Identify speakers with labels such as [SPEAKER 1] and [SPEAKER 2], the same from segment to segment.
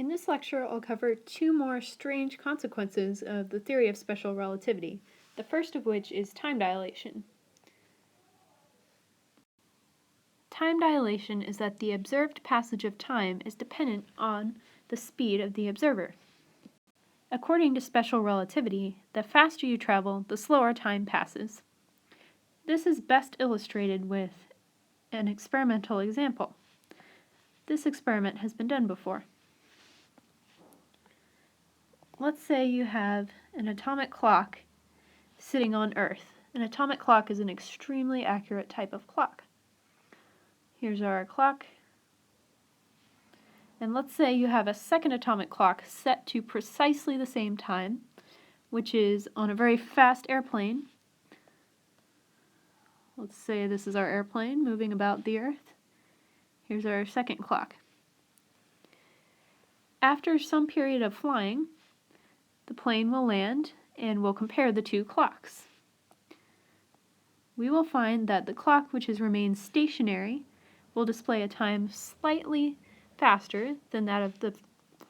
[SPEAKER 1] In this lecture, I'll cover two more strange consequences of the theory of special relativity, the first of which is time dilation. Time dilation is that the observed passage of time is dependent on the speed of the observer. According to special relativity, the faster you travel, the slower time passes. This is best illustrated with an experimental example. This experiment has been done before. Let's say you have an atomic clock sitting on Earth. An atomic clock is an extremely accurate type of clock. Here's our clock. And let's say you have a second atomic clock set to precisely the same time, which is on a very fast airplane. Let's say this is our airplane moving about the Earth. Here's our second clock. After some period of flying, the plane will land and we'll compare the two clocks. We will find that the clock which has remained stationary will display a time slightly faster than that of the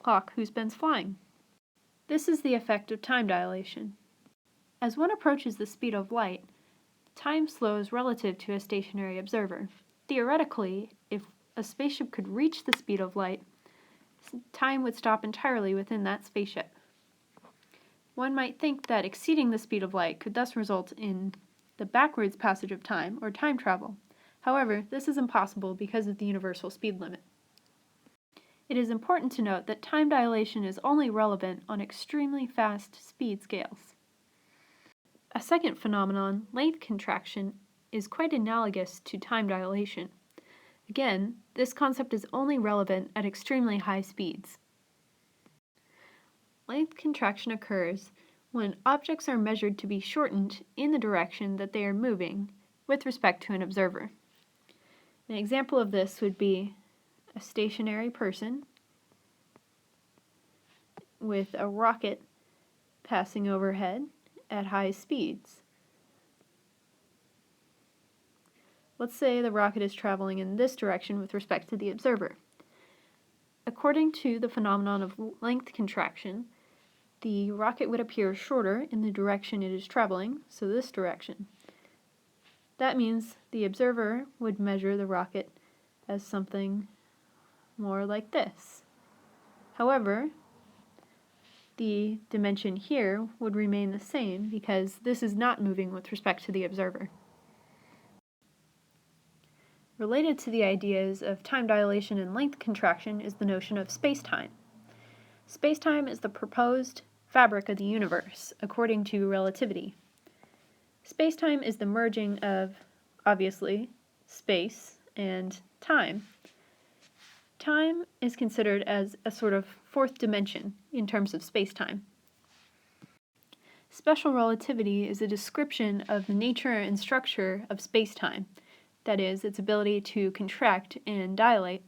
[SPEAKER 1] clock who's been flying. This is the effect of time dilation. As one approaches the speed of light, time slows relative to a stationary observer. Theoretically, if a spaceship could reach the speed of light, time would stop entirely within that spaceship. One might think that exceeding the speed of light could thus result in the backwards passage of time, or time travel. However, this is impossible because of the universal speed limit. It is important to note that time dilation is only relevant on extremely fast speed scales. A second phenomenon, length contraction, is quite analogous to time dilation. Again, this concept is only relevant at extremely high speeds. Length contraction occurs when objects are measured to be shortened in the direction that they are moving with respect to an observer. An example of this would be a stationary person with a rocket passing overhead at high speeds. Let's say the rocket is traveling in this direction with respect to the observer. According to the phenomenon of length contraction, the rocket would appear shorter in the direction it is traveling, so this direction. That means the observer would measure the rocket as something more like this. However, the dimension here would remain the same because this is not moving with respect to the observer. Related to the ideas of time dilation and length contraction is the notion of spacetime. Spacetime is the proposed fabric of the universe, according to relativity. Spacetime is the merging of, obviously, space and time. Time is considered as a sort of fourth dimension in terms of spacetime. Special relativity is a description of the nature and structure of spacetime, that is, its ability to contract and dilate.